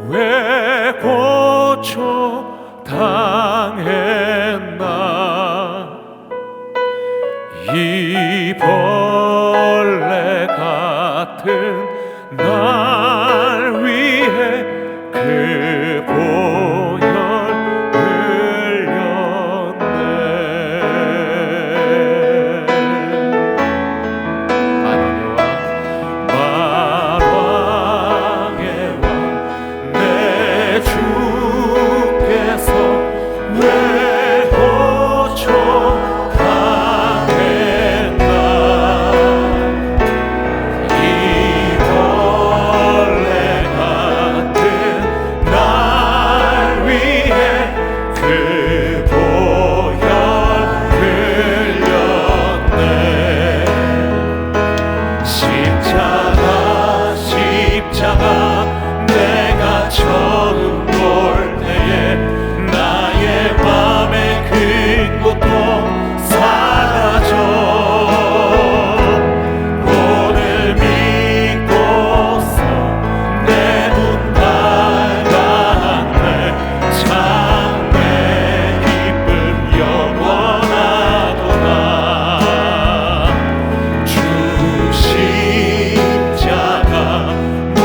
왜 고초 당했나. 이 벌레 같은 날 위해 그 보혈 흘렸네. 만왕의 왕 내 주께서 왜 고쳐 당했나. 이 벌레 같은 날 위해 그 보혈 흘렸네. 십자가 내가 처음 볼 때에 나의 맘에 큰 고통 사라져. 오늘 믿고서 내 눈 밝았네. 참 내 기쁨 영원하도다. 주 십자가 못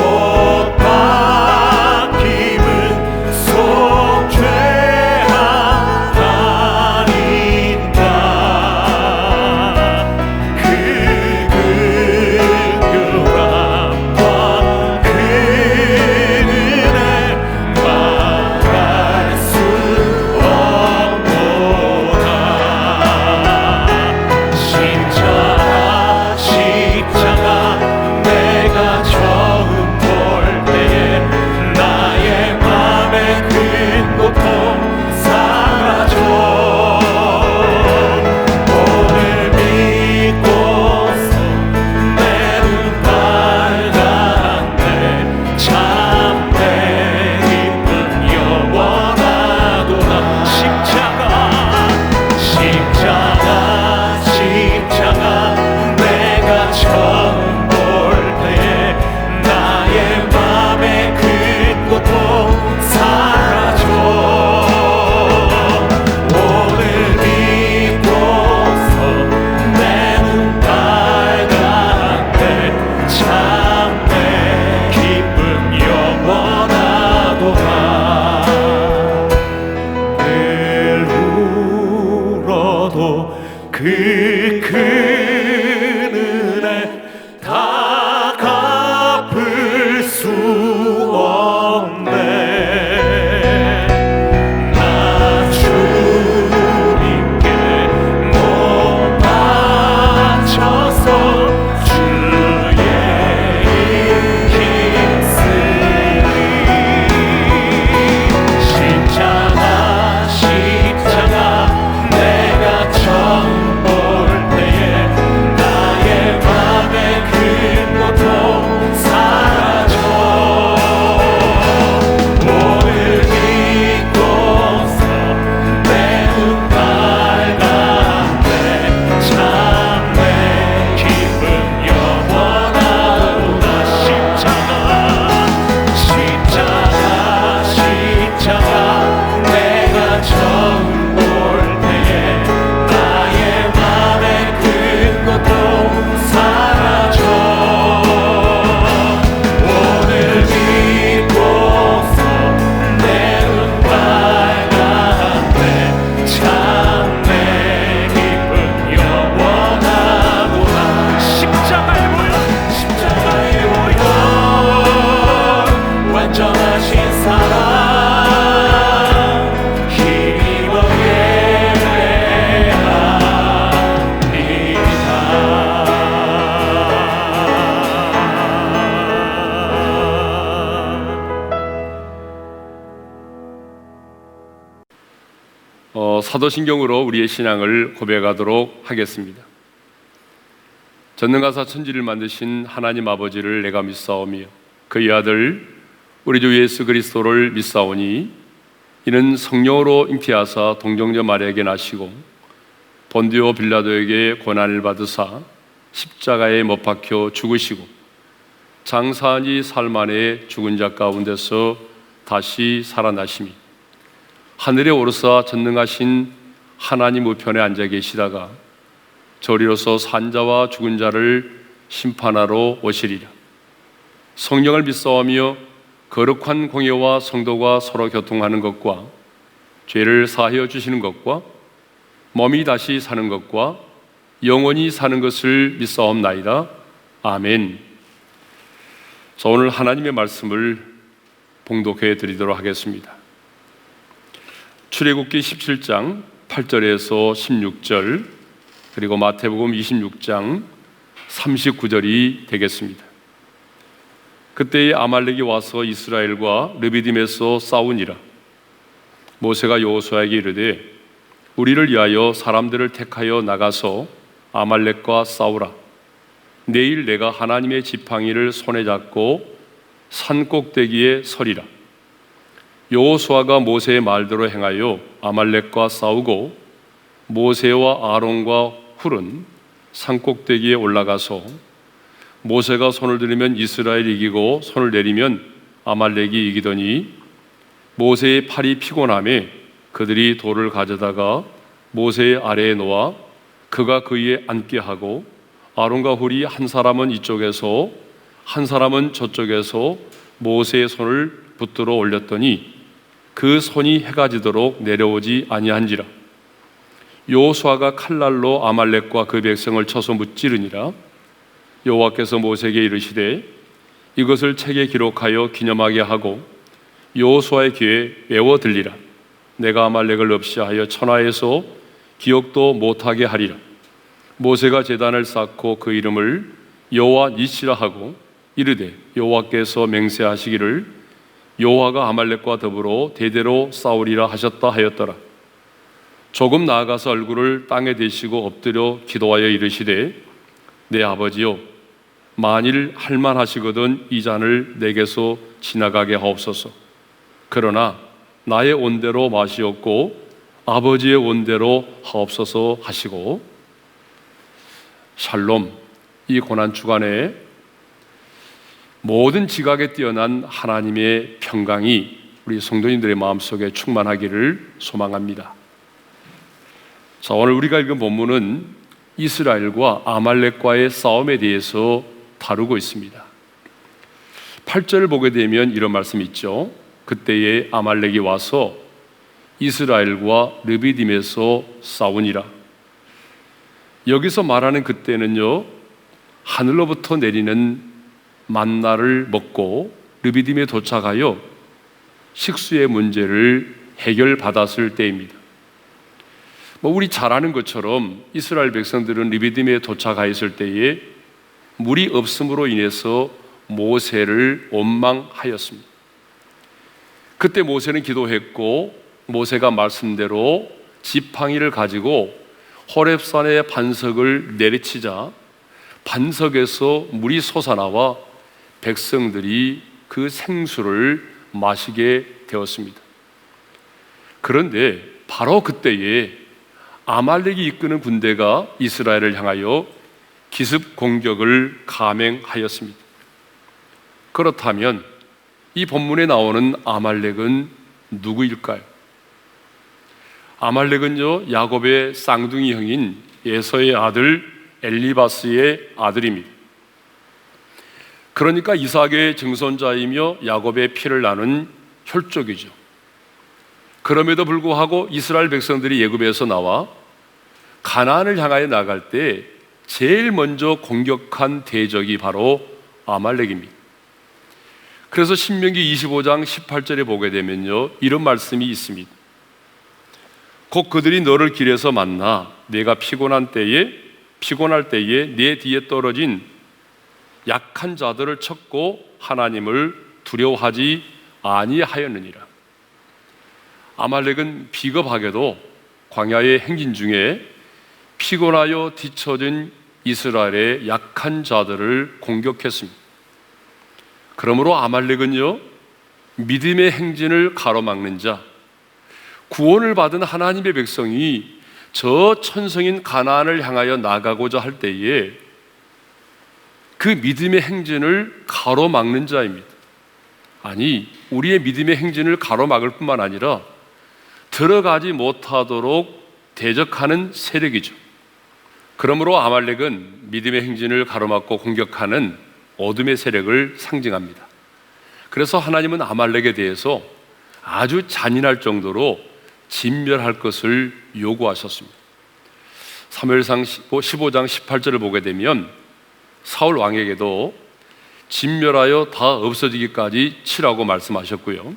박힘은 속죄함 아닌가. 그 긍휼함과 그 은혜 말할 수 없도다. 십자가 내가 처음 볼 때에 나의 맘에 큰 고통 사라져. 오늘 믿고서 내 눈 밝았네. 참 내 기쁨 영원하도다. 십자가 내가 처음 볼 때에 나의 맘에 큰 고통 사라져. 오늘 믿고서 내 눈 밝았네. 참 내 기쁨 영원하도다. 늘 울어도 그 큰 은혜 다 갚을 수 없네. 나 주님께 못 바쳐서 주의 힘쓰리. 십자가 내가 처음 볼 때에 나의 맘에 큰 고통 사라져. 오늘 믿고서 내 눈 밝았네. 참 내 기쁨 영원하도다. 십자가 내가 처음 볼 때에 나의 맘에 큰 고통 사라져. 오늘 믿고서 내 눈 밝았네. 참 내 기쁨 영원하도다. 십자가의 보혈 완전하신 사랑 힘입어 예배합니다. 사도신경으로 우리의 신앙을 고백하도록 하겠습니다. 전능하사 천지를 만드신 하나님 아버지를 내가 믿사오며 그의 아들 우리 주 예수 그리스도를 믿사오니 이는 성령으로 잉태하사 동정녀 마리아에게 나시고 본디오 빌라도에게 고난을 받으사 십자가에 못 박혀 죽으시고 장사한 지 사흘 만에 죽은 자 가운데서 다시 살아나심이 하늘에 오르사 전능하신 하나님 우편에 앉아 계시다가 저리로서 산자와 죽은 자를 심판하러 오시리라. 성령을 믿사오며 거룩한 공예와 성도가 서로 교통하는 것과 죄를 사하여 주시는 것과 몸이 다시 사는 것과 영원히 사는 것을 믿사옵나이다. 아멘. 자, 오늘 하나님의 말씀을 봉독해 드리도록 하겠습니다. 출애굽기 17장 8절에서 16절 그리고 마태복음 26장 39절이 되겠습니다. 그때에 아말렉이 와서 이스라엘과 르비딤에서 싸우니라. 모세가 여호수아에게 이르되 우리를 위하여 사람들을 택하여 나가서 아말렉과 싸우라. 내일 내가 하나님의 지팡이를 손에 잡고 산 꼭대기에 서리라. 여호수아가 모세의 말대로 행하여 아말렉과 싸우고 모세와 아론과 훌은 산 꼭대기에 올라가서 모세가 손을 들이면 이스라엘이 이기고 손을 내리면 아말렉이 이기더니 모세의 팔이 피곤함에 그들이 돌을 가져다가 모세의 아래에 놓아 그가 그 위에 앉게 하고 아론과 훌이 한 사람은 이쪽에서 한 사람은 저쪽에서 모세의 손을 붙들어 올렸더니 그 손이 해가 지도록 내려오지 아니한지라. 여호수아가 칼날로 아말렉과 그 백성을 쳐서 무찌르니라. 여호와께서 모세에게 이르시되 이것을 책에 기록하여 기념하게 하고 여호수아의 귀에 외워 들리라. 내가 아말렉을 없이 하여 천하에서 기억도 못하게 하리라. 모세가 제단을 쌓고 그 이름을 여호와 니시라 하고 이르되 여호와께서 맹세하시기를 여호와가 아말렉과 더불어 대대로 싸우리라 하셨다 하였더라. 조금 나아가서 얼굴을 땅에 대시고 엎드려 기도하여 이르시되 내 아버지여 만일 할만하시거든 이 잔을 내게서 지나가게 하옵소서. 그러나 나의 온대로 마시옵고 아버지의 온대로 하옵소서 하시고 샬롬. 이 고난 주간에 모든 지각에 뛰어난 하나님의 평강이 우리 성도님들의 마음속에 충만하기를 소망합니다. 자, 오늘 우리가 읽은 본문은 이스라엘과 아말렉과의 싸움에 대해서 다루고 있습니다. 8절을 보게 되면 이런 말씀이 있죠. 그때에 아말렉이 와서 이스라엘과 르비딤에서 싸우니라. 여기서 말하는 그때는요, 하늘로부터 내리는 만나를 먹고 르비딤에 도착하여 식수의 문제를 해결받았을 때입니다. 우리 잘 아는 것처럼 이스라엘 백성들은 르비딤에 도착하였을 때에 물이 없음으로 인해서 모세를 원망하였습니다. 그때 모세는 기도했고 모세가 말씀대로 지팡이를 가지고 호렙산의 반석을 내리치자 반석에서 물이 솟아나와 백성들이 그 생수를 마시게 되었습니다. 그런데 바로 그때에 아말렉이 이끄는 군대가 이스라엘을 향하여 기습 공격을 감행하였습니다. 그렇다면 이 본문에 나오는 아말렉은 누구일까요? 아말렉은요, 야곱의 쌍둥이 형인 에서의 아들 엘리바스의 아들입니다. 그러니까 이삭의 증손자이며 야곱의 피를 나눈 혈족이죠. 그럼에도 불구하고 이스라엘 백성들이 애굽에서 나와 가나안을 향하여 나갈 때 제일 먼저 공격한 대적이 바로 아말렉입니다. 그래서 신명기 25장 18절에 보게 되면요, 이런 말씀이 있습니다. 곧 그들이 너를 길에서 만나 내가 피곤할 때에 내 뒤에 떨어진 약한 자들을 쳤고 하나님을 두려워하지 아니하였느니라. 아말렉은 비겁하게도 광야의 행진 중에 피곤하여 뒤처진 이스라엘의 약한 자들을 공격했습니다. 그러므로 아말렉은요, 믿음의 행진을 가로막는 자, 구원을 받은 하나님의 백성이 저 천성인 가나안을 향하여 나가고자 할 때에 그 믿음의 행진을 가로막는 자입니다. 아니, 우리의 믿음의 행진을 가로막을 뿐만 아니라 들어가지 못하도록 대적하는 세력이죠. 그러므로 아말렉은 믿음의 행진을 가로막고 공격하는 어둠의 세력을 상징합니다. 그래서 하나님은 아말렉에 대해서 아주 잔인할 정도로 진멸할 것을 요구하셨습니다. 사무엘상 15장 18절을 보게 되면 사울 왕에게도 진멸하여 다 없어지기까지 치라고 말씀하셨고요.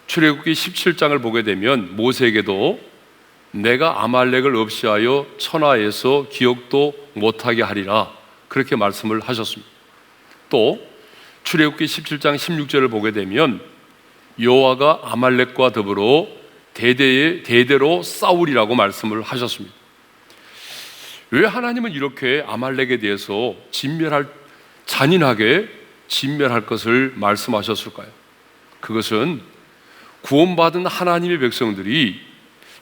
출애굽기 17장을 보게 되면 모세에게도 내가 아말렉을 없이하여 천하에서 기억도 못하게 하리라, 그렇게 말씀을 하셨습니다. 또 출애굽기 17장 16절을 보게 되면 여호와가 아말렉과 더불어 대대로 싸우리라고 말씀을 하셨습니다. 왜 하나님은 이렇게 아말렉에 대해서 잔인하게 진멸할 것을 말씀하셨을까요? 그것은 구원받은 하나님의 백성들이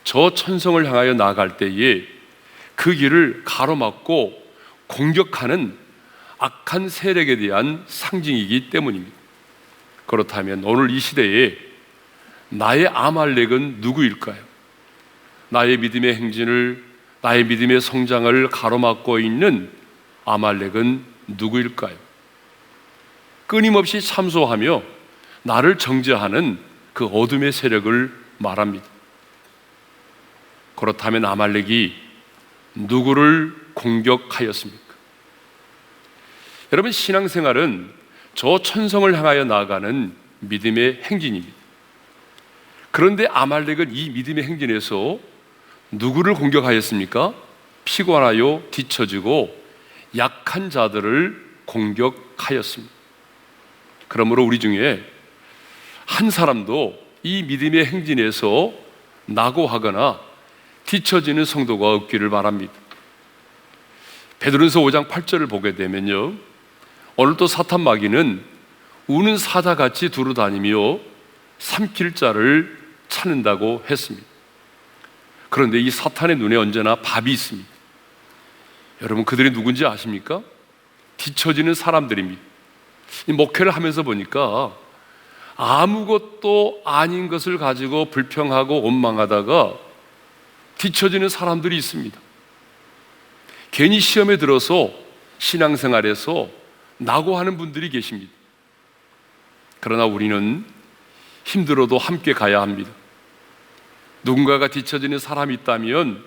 저 천성을 향하여 나아갈 때에 그 길을 가로막고 공격하는 악한 세력에 대한 상징이기 때문입니다. 그렇다면 오늘 이 시대에 나의 아말렉은 누구일까요? 나의 믿음의 행진을, 나의 믿음의 성장을 가로막고 있는 아말렉은 누구일까요? 끊임없이 참소하며 나를 정죄하는 그 어둠의 세력을 말합니다. 그렇다면 아말렉이 누구를 공격하였습니까? 여러분, 신앙생활은 저 천성을 향하여 나아가는 믿음의 행진입니다. 그런데 아말렉은 이 믿음의 행진에서 누구를 공격하였습니까? 피곤하여 뒤처지고 약한 자들을 공격하였습니다. 그러므로 우리 중에 한 사람도 이 믿음의 행진에서 낙오하거나 뒤처지는 성도가 없기를 바랍니다. 베드로전서 5장 8절을 보게 되면요, 오늘도 사탄 마귀는 우는 사자같이 두루다니며 삼킬 자를 찾는다고 했습니다. 그런데 이 사탄의 눈에 언제나 밥이 있습니다. 여러분, 그들이 누군지 아십니까? 뒤처지는 사람들입니다. 이 목회를 하면서 보니까 아무것도 아닌 것을 가지고 불평하고 원망하다가 뒤처지는 사람들이 있습니다. 괜히 시험에 들어서 신앙생활에서 낙오하는 분들이 계십니다. 그러나 우리는 힘들어도 함께 가야 합니다. 누군가가 뒤처지는 사람이 있다면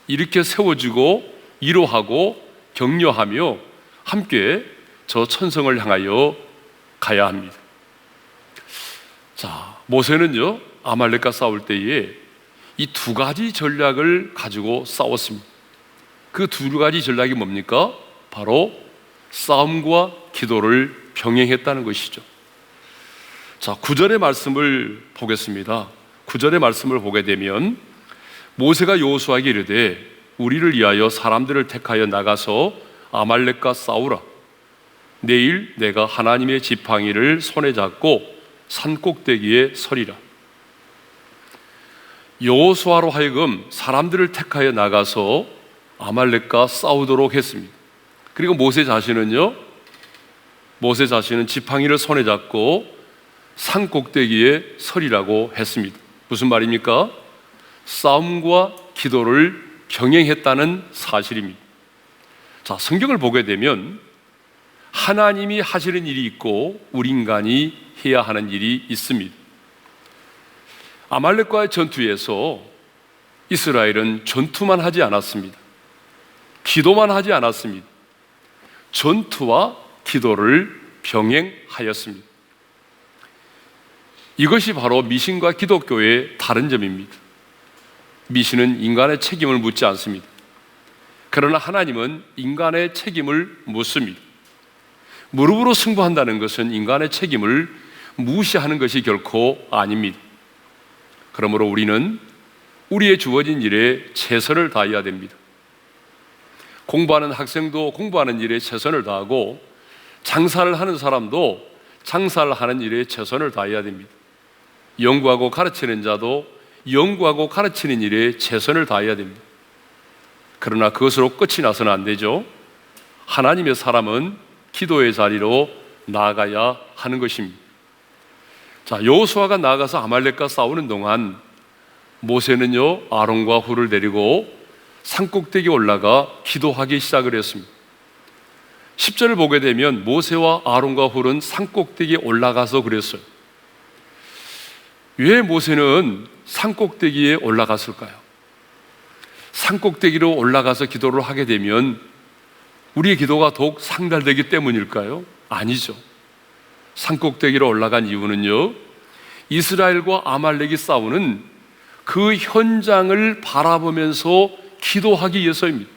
이렇게 세워주고 위로하고 격려하며 함께 저 천성을 향하여 가야 합니다. 자, 모세는요, 아말렉과 싸울 때에 이 두 가지 전략을 가지고 싸웠습니다. 그 두 가지 전략이 뭡니까? 바로 싸움과 기도를 병행했다는 것이죠. 자, 9절의 말씀을 보겠습니다. 9절의 말씀을 보게 되면 모세가 여호수아에게 이르되 우리를 위하여 사람들을 택하여 나가서 아말렉과 싸우라. 내일 내가 하나님의 지팡이를 손에 잡고 산 꼭대기에 서리라. 여호수아로 하여금 사람들을 택하여 나가서 아말렉과 싸우도록 했습니다. 그리고 모세 자신은 지팡이를 손에 잡고 산 꼭대기에 서리라고 했습니다. 무슨 말입니까? 싸움과 기도를 병행했다는 사실입니다. 자, 성경을 보게 되면 하나님이 하시는 일이 있고 우리 인간이 해야 하는 일이 있습니다. 아말렉과의 전투에서 이스라엘은 전투만 하지 않았습니다. 기도만 하지 않았습니다. 전투와 기도를 병행하였습니다. 이것이 바로 미신과 기독교의 다른 점입니다. 미신은 인간의 책임을 묻지 않습니다. 그러나 하나님은 인간의 책임을 묻습니다. 무릎으로 승부한다는 것은 인간의 책임을 무시하는 것이 결코 아닙니다. 그러므로 우리는 우리의 주어진 일에 최선을 다해야 됩니다. 공부하는 학생도 공부하는 일에 최선을 다하고 장사를 하는 사람도 장사를 하는 일에 최선을 다해야 됩니다. 연구하고 가르치는 자도 연구하고 가르치는 일에 최선을 다해야 됩니다. 그러나 그것으로 끝이 나서는 안 되죠. 하나님의 사람은 기도의 자리로 나아가야 하는 것입니다. 자, 여호수아가 나아가서 아말렉과 싸우는 동안 모세는요 아론과 훌을 데리고 산꼭대기에 올라가 기도하기 시작을 했습니다. 10절을 보게 되면 모세와 아론과 훌은 산꼭대기에 올라가서 그랬어요. 왜 모세는 산꼭대기에 올라갔을까요? 산꼭대기로 올라가서 기도를 하게 되면 우리의 기도가 더욱 상달되기 때문일까요? 아니죠. 산꼭대기로 올라간 이유는요, 이스라엘과 아말렉이 싸우는 그 현장을 바라보면서 기도하기 위해서입니다.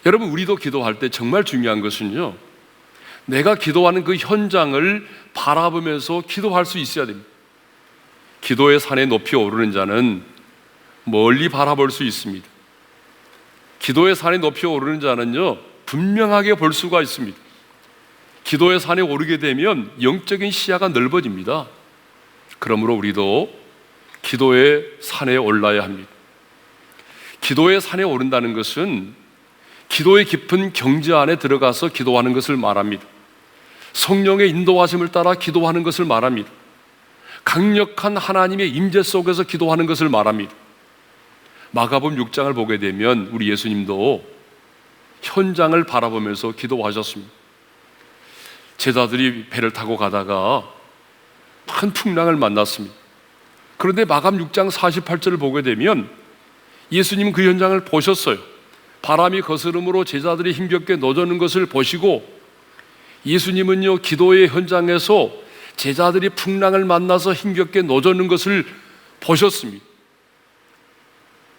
여러분, 우리도 기도할 때 정말 중요한 것은요, 내가 기도하는 그 현장을 바라보면서 기도할 수 있어야 됩니다. 기도의 산에 높이 오르는 자는 멀리 바라볼 수 있습니다. 기도의 산에 높이 오르는 자는요 분명하게 볼 수가 있습니다. 기도의 산에 오르게 되면 영적인 시야가 넓어집니다. 그러므로 우리도 기도의 산에 올라야 합니다. 기도의 산에 오른다는 것은 기도의 깊은 경지 안에 들어가서 기도하는 것을 말합니다. 성령의 인도하심을 따라 기도하는 것을 말합니다. 강력한 하나님의 임재 속에서 기도하는 것을 말합니다. 마가복음 6장을 보게 되면 우리 예수님도 현장을 바라보면서 기도하셨습니다. 제자들이 배를 타고 가다가 큰 풍랑을 만났습니다. 그런데 마가복음 6장 48절을 보게 되면 예수님은 그 현장을 보셨어요. 바람이 거스름으로 제자들이 힘겹게 노젓는 것을 보시고 예수님은요 기도의 현장에서 제자들이 풍랑을 만나서 힘겹게 노젓는 것을 보셨습니다.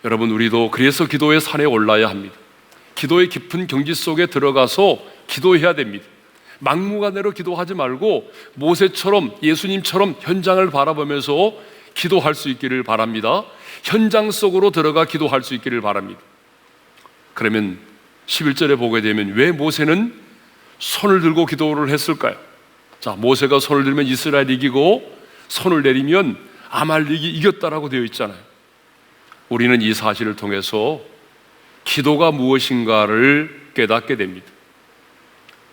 여러분, 우리도 그래서 기도의 산에 올라야 합니다. 기도의 깊은 경지 속에 들어가서 기도해야 됩니다. 막무가내로 기도하지 말고 모세처럼, 예수님처럼 현장을 바라보면서 기도할 수 있기를 바랍니다. 현장 속으로 들어가 기도할 수 있기를 바랍니다. 그러면 11절에 보게 되면 왜 모세는 손을 들고 기도를 했을까요? 자, 모세가 손을 들면 이스라엘이 이기고 손을 내리면 아말렉이 이겼다라고 되어 있잖아요. 우리는 이 사실을 통해서 기도가 무엇인가를 깨닫게 됩니다.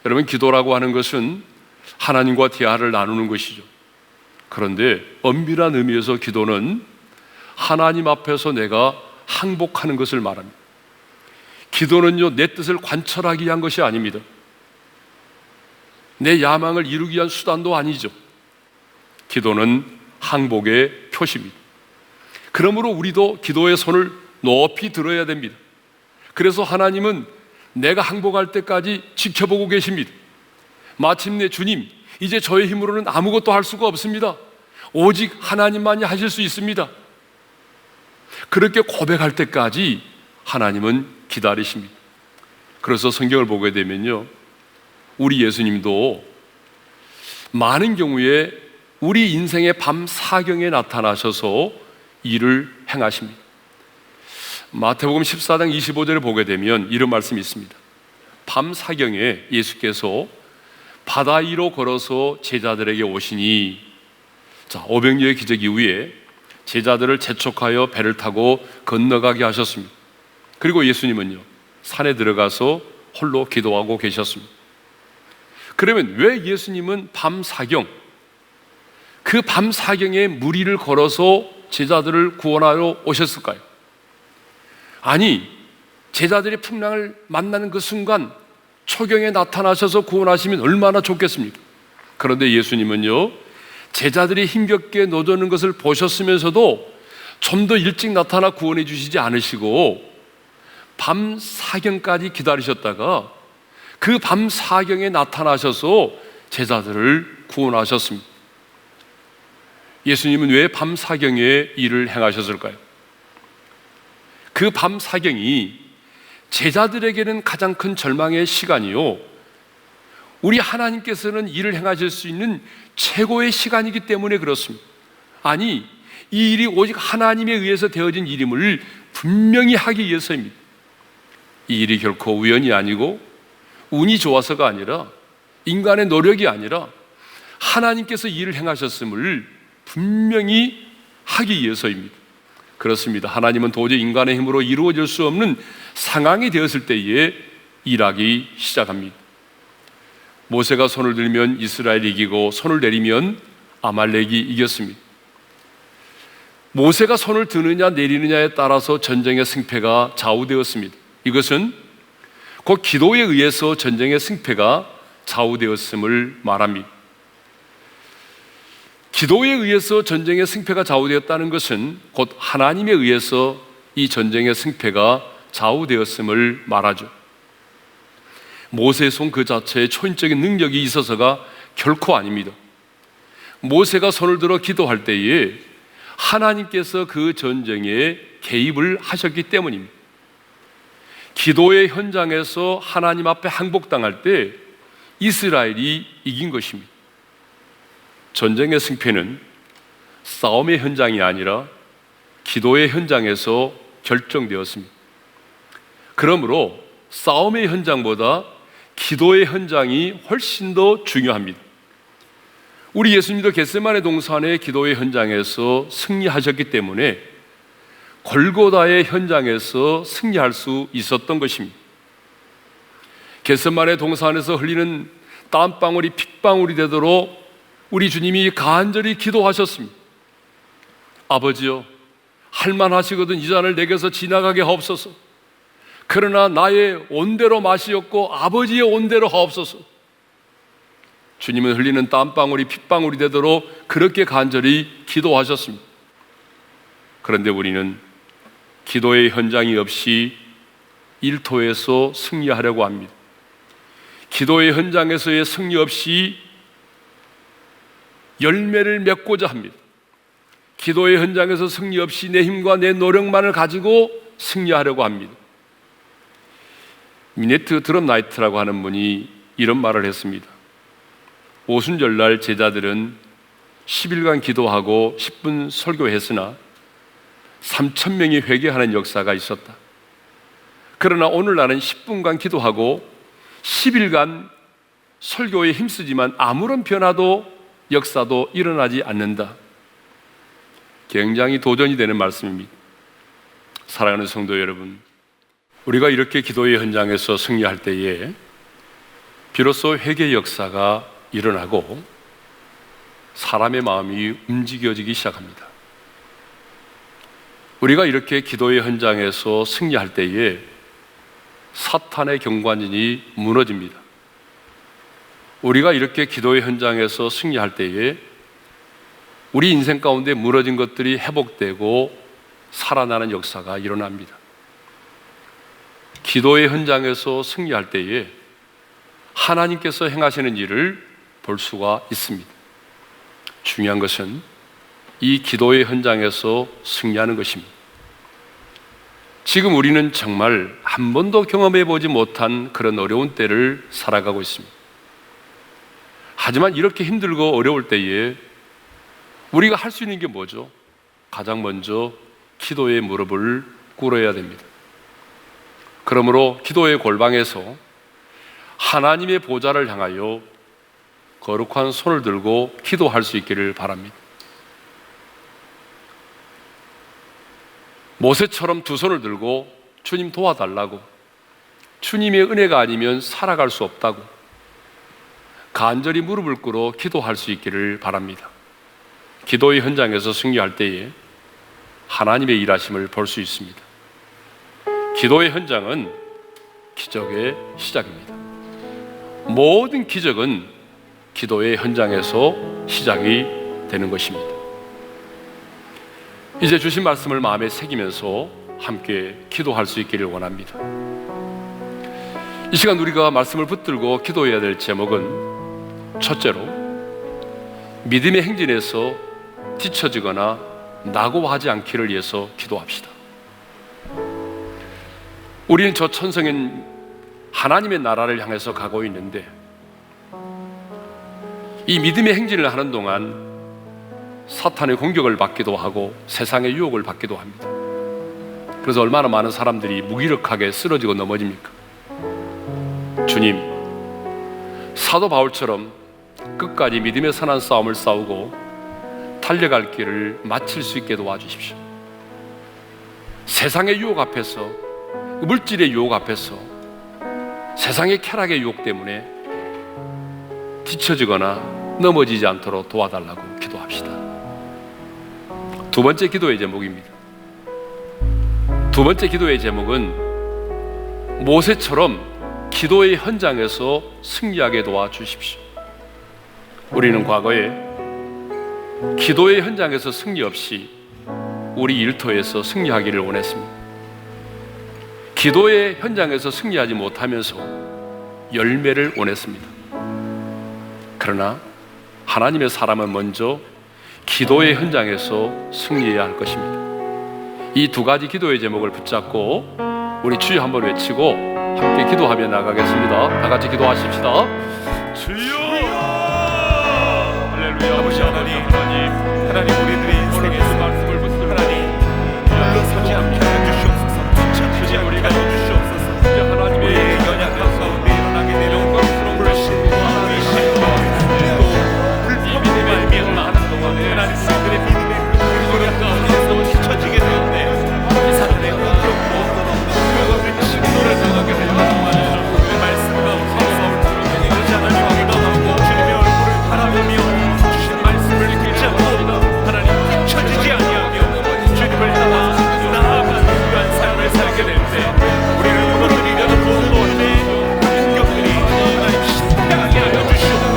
여러분, 기도라고 하는 것은 하나님과 대화를 나누는 것이죠. 그런데 엄밀한 의미에서 기도는 하나님 앞에서 내가 항복하는 것을 말합니다. 기도는요 내 뜻을 관철하기 위한 것이 아닙니다. 내 야망을 이루기 위한 수단도 아니죠. 기도는 항복의 표시입니다. 그러므로 우리도 기도의 손을 높이 들어야 됩니다. 그래서 하나님은 내가 항복할 때까지 지켜보고 계십니다. 마침내 주님, 이제 저의 힘으로는 아무것도 할 수가 없습니다. 오직 하나님만이 하실 수 있습니다. 그렇게 고백할 때까지 하나님은 기다리십니다. 그래서 성경을 보게 되면요, 우리 예수님도 많은 경우에 우리 인생의 밤 사경에 나타나셔서 일을 행하십니다. 마태복음 14장 25절을 보게 되면 이런 말씀이 있습니다. 밤 사경에 예수께서 바다 위로 걸어서 제자들에게 오시니, 자, 오병이어의 기적 이후에 제자들을 재촉하여 배를 타고 건너가게 하셨습니다. 그리고 예수님은요 산에 들어가서 홀로 기도하고 계셨습니다. 그러면 왜 예수님은 밤 사경, 그 밤 사경에 무리를 걸어서 제자들을 구원하러 오셨을까요? 아니, 제자들이 풍랑을 만나는 그 순간 초경에 나타나셔서 구원하시면 얼마나 좋겠습니까? 그런데 예수님은요 제자들이 힘겹게 노젓는 것을 보셨으면서도 좀 더 일찍 나타나 구원해 주시지 않으시고 밤 사경까지 기다리셨다가 그 밤 사경에 나타나셔서 제자들을 구원하셨습니다. 예수님은 왜 밤 사경에 일을 행하셨을까요? 그 밤 사경이 제자들에게는 가장 큰 절망의 시간이요, 우리 하나님께서는 일을 행하실 수 있는 최고의 시간이기 때문에 그렇습니다. 아니, 이 일이 오직 하나님에 의해서 되어진 일임을 분명히 하기 위해서입니다. 이 일이 결코 우연이 아니고 운이 좋아서가 아니라 인간의 노력이 아니라 하나님께서 일을 행하셨음을 분명히 하기 위해서입니다. 그렇습니다. 하나님은 도저히 인간의 힘으로 이루어질 수 없는 상황이 되었을 때에 일하기 시작합니다. 모세가 손을 들면 이스라엘이 이기고 손을 내리면 아말렉이 이겼습니다. 모세가 손을 드느냐 내리느냐에 따라서 전쟁의 승패가 좌우되었습니다. 이것은 곧 기도에 의해서 전쟁의 승패가 좌우되었음을 말합니다. 기도에 의해서 전쟁의 승패가 좌우되었다는 것은 곧 하나님에 의해서 이 전쟁의 승패가 좌우되었음을 말하죠. 모세의 손 그 자체에 초인적인 능력이 있어서가 결코 아닙니다. 모세가 손을 들어 기도할 때에 하나님께서 그 전쟁에 개입을 하셨기 때문입니다. 기도의 현장에서 하나님 앞에 항복당할 때 이스라엘이 이긴 것입니다. 전쟁의 승패는 싸움의 현장이 아니라 기도의 현장에서 결정되었습니다. 그러므로 싸움의 현장보다 기도의 현장이 훨씬 더 중요합니다. 우리 예수님도 겟세마네 동산의 기도의 현장에서 승리하셨기 때문에 골고다의 현장에서 승리할 수 있었던 것입니다. 겟세마네 동산에서 흘리는 땀방울이 핏방울이 되도록 우리 주님이 간절히 기도하셨습니다. 아버지여, 할만하시거든 이 잔을 내게서 지나가게 하옵소서. 그러나 나의 온대로 마시옵고 아버지의 온대로 하옵소서. 주님은 흘리는 땀방울이 핏방울이 되도록 그렇게 간절히 기도하셨습니다. 그런데 우리는 기도의 현장이 없이 일터에서 승리하려고 합니다. 기도의 현장에서의 승리 없이 열매를 맺고자 합니다. 기도의 현장에서 승리 없이 내 힘과 내 노력만을 가지고 승리하려고 합니다. 미네트 드럼나이트라고 하는 분이 이런 말을 했습니다. 오순절날 제자들은 10일간 기도하고 10분 설교했으나 3,000명이 회개하는 역사가 있었다. 그러나 오늘날은 10분간 기도하고 10일간 설교에 힘쓰지만 아무런 변화도 역사도 일어나지 않는다. 굉장히 도전이 되는 말씀입니다. 사랑하는 성도 여러분, 우리가 이렇게 기도의 현장에서 승리할 때에 비로소 회개 역사가 일어나고 사람의 마음이 움직여지기 시작합니다. 우리가 이렇게 기도의 현장에서 승리할 때에 사탄의 경관진이 무너집니다. 우리가 이렇게 기도의 현장에서 승리할 때에 우리 인생 가운데 무너진 것들이 회복되고 살아나는 역사가 일어납니다. 기도의 현장에서 승리할 때에 하나님께서 행하시는 일을 볼 수가 있습니다. 중요한 것은 이 기도의 현장에서 승리하는 것입니다. 지금 우리는 정말 한 번도 경험해 보지 못한 그런 어려운 때를 살아가고 있습니다. 하지만 이렇게 힘들고 어려울 때에 우리가 할 수 있는 게 뭐죠? 가장 먼저 기도의 무릎을 꿇어야 됩니다. 그러므로 기도의 골방에서 하나님의 보좌를 향하여 거룩한 손을 들고 기도할 수 있기를 바랍니다. 모세처럼 두 손을 들고 주님 도와달라고, 주님의 은혜가 아니면 살아갈 수 없다고 간절히 무릎을 꿇어 기도할 수 있기를 바랍니다. 기도의 현장에서 승리할 때에 하나님의 일하심을 볼 수 있습니다. 기도의 현장은 기적의 시작입니다. 모든 기적은 기도의 현장에서 시작이 되는 것입니다. 이제 주신 말씀을 마음에 새기면서 함께 기도할 수 있기를 원합니다. 이 시간 우리가 말씀을 붙들고 기도해야 될 제목은 첫째로 믿음의 행진에서 뒤처지거나 낙오하지 않기를 위해서 기도합시다. 우리는 저 천성인 하나님의 나라를 향해서 가고 있는데 이 믿음의 행진을 하는 동안 사탄의 공격을 받기도 하고 세상의 유혹을 받기도 합니다. 그래서 얼마나 많은 사람들이 무기력하게 쓰러지고 넘어집니까? 주님, 사도 바울처럼 끝까지 믿음의 선한 싸움을 싸우고 달려갈 길을 마칠 수 있게 도와주십시오. 세상의 유혹 앞에서, 물질의 유혹 앞에서, 세상의 쾌락의 유혹 때문에 뒤처지거나 넘어지지 않도록 도와달라고 기도합니다. 두 번째 기도의 제목입니다. 두 번째 기도의 제목은 모세처럼 기도의 현장에서 승리하게 도와주십시오. 우리는 과거에 기도의 현장에서 승리 없이 우리 일터에서 승리하기를 원했습니다. 기도의 현장에서 승리하지 못하면서 열매를 원했습니다. 그러나 하나님의 사람은 먼저 기도의 현장에서 승리해야 할 것입니다. 이 두 가지 기도의 제목을 붙잡고 우리 주여 한번 외치고 함께 기도하며 나가겠습니다. 다 같이 기도하십시다. 주여! 할렐루야. 아버지 하나님, 하나님 우리들의 인생에 말씀을 붙들고 하나님 물러서지 않게 해주시옵소서. 부착하지 않게 해주시옵소서. 하나님의 연약한 가운데 일어나게 되는 불신과 의심과 또 불법이 말미암아 하나님 우리들의 믿음의 그릇 가운데서 뒤처지게 되었네. 이 사람의 공격도 그것을 진노를 당하게 하여 그 말씀 가운데서 그러지 하나님 기도하고 주님의 얼굴을 바라보며 주신 말씀을 붙잡고 하나님 뒤처지지 아니하며 주님을 따라 나아가는 귀한 삶을 살게 될 때 우리를 무너뜨리려는 모든 어둠의 공격들이 하나님 실패하게 하여 주시옵고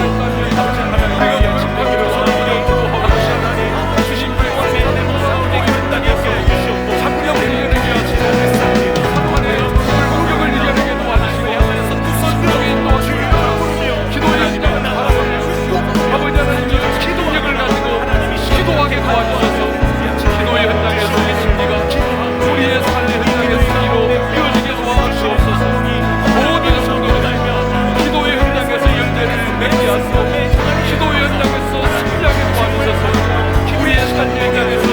아버지 하나님의 약속하기로 하나님 아버지 하나님 주신 말씀에 싸우게 된다니 하여 주시옵고 성령을 이겨내게 하시고 공격을 이겨내게 도와주시고 성령의 도와주시고 기도의 현장을 바라보며 아버지 하나님 기도력을 가지고 기도하게 도와주셔서 기도의 현장에서 승리가 우리의 삶의 현장의 승리로 이어지게 도와주시옵소서. 모든 성도들 기도의 현장에서 열매를 맺게 하시고 기도의 현장에서 승리하게 도와주셔서 우리의 삶의 현장에서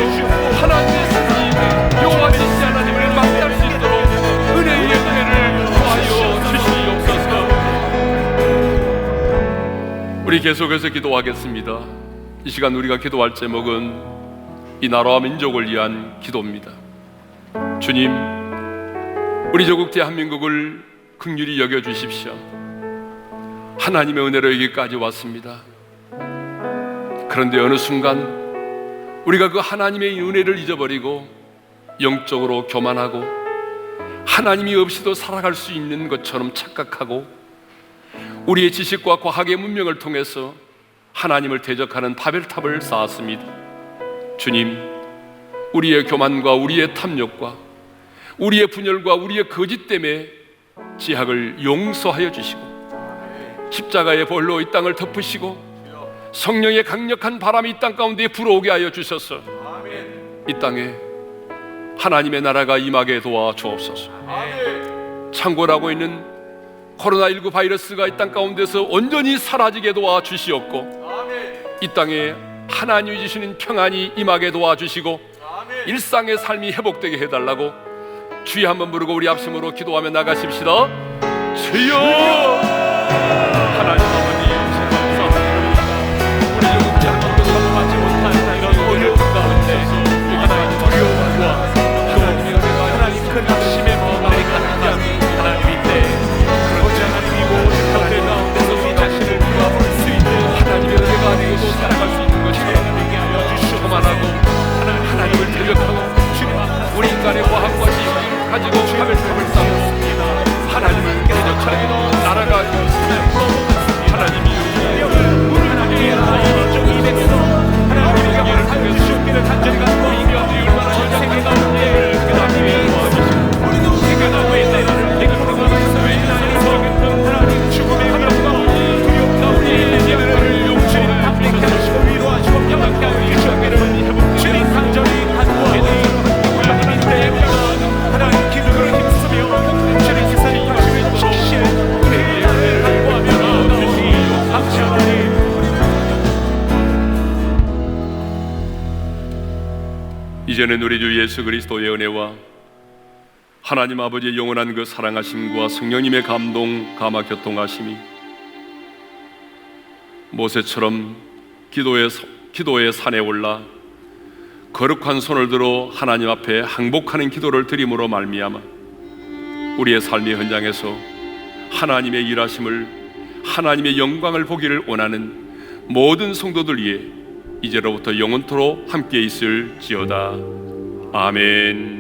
하나님의 승리 여호와 nissi 하나님을 만날 수 있도록 은혜의 열매를 더하여 주시옵소서. 우리 계속해서 기도하겠습니다. 이 시간 우리가 기도할 제목은 이 나라와 민족을 위한 기도입니다. 주님, 우리 조국 대한민국을 긍휼히 여겨주십시오. 하나님의 은혜로 여기까지 왔습니다. 그런데 어느 순간 우리가 그 하나님의 은혜를 잊어버리고 영적으로 교만하고 하나님이 없이도 살아갈 수 있는 것처럼 착각하고 우리의 지식과 과학의 문명을 통해서 하나님을 대적하는 바벨탑을 쌓았습니다. 주님, 우리의 교만과 우리의 탐욕과 우리의 분열과 우리의 거짓 때문에 지학을 용서하여 주시고 십자가의 벌로 이 땅을 덮으시고 성령의 강력한 바람이 이 땅 가운데 불어오게 하여 주셔서 이 땅에 하나님의 나라가 임하게 도와주옵소서. 창궐하고 있는 코로나19 바이러스가 이 땅 가운데서 온전히 사라지게 도와주시옵고 이 땅에 하나님이 주시는 평안이 임하게 도와주시고 일상의 삶이 회복되게 해달라고 주여 한번 부르고 우리 합심으로 기도하며 나가십시다. 주여! 하나님 아버지 감사합니다. 우리 조국 대한민국을 사모하지 못한 이런 어려움 가운데 하나님의 두려움과 하나님 큰 낙심의 마음에 가득한 하나님인데 그렇지 하나님이 모든 가운데 가운데서 우리 자신을 돌아볼 수 있는 하나님의 은혜가 아니고도 살아갈 수 있는 것이 교만하고 하나님을 대적하고 우리 인간의 과학과 지식을 가지고 바벨탑을 쌓고 하나님을 대적하고 나라가 하나님이 하나님의 영예를 통해서 단절이 갖고 이겨들이 얼마나 인생의 가운데 하나님이 도와주시고 해결하고 있는 해결하고 왜 인생에서 하나님 죽음의 위협과 두렵다 우리의 예배를 용서를 답답해 하시고 위로하시고 영광케 하여 주시옵기를 주님 간절히 간구하고 하나님 때문에 하나님 기도를 힘쓰며 주님 세상이 하시는 적시에 우리의 예배를 간구하며 나오시옵소서. 이제는 우리 주 예수 그리스도의 은혜와 하나님 아버지의 영원한 그 사랑하심과 성령님의 감동 감화 교통하심이 모세처럼 기도의 산에 올라 거룩한 손을 들어 하나님 앞에 항복하는 기도를 드림으로 말미암아 우리의 삶의 현장에서 하나님의 일하심을 하나님의 영광을 보기를 원하는 모든 성도들 위해 이제로부터 영원토록 함께 있을지어다. 아멘.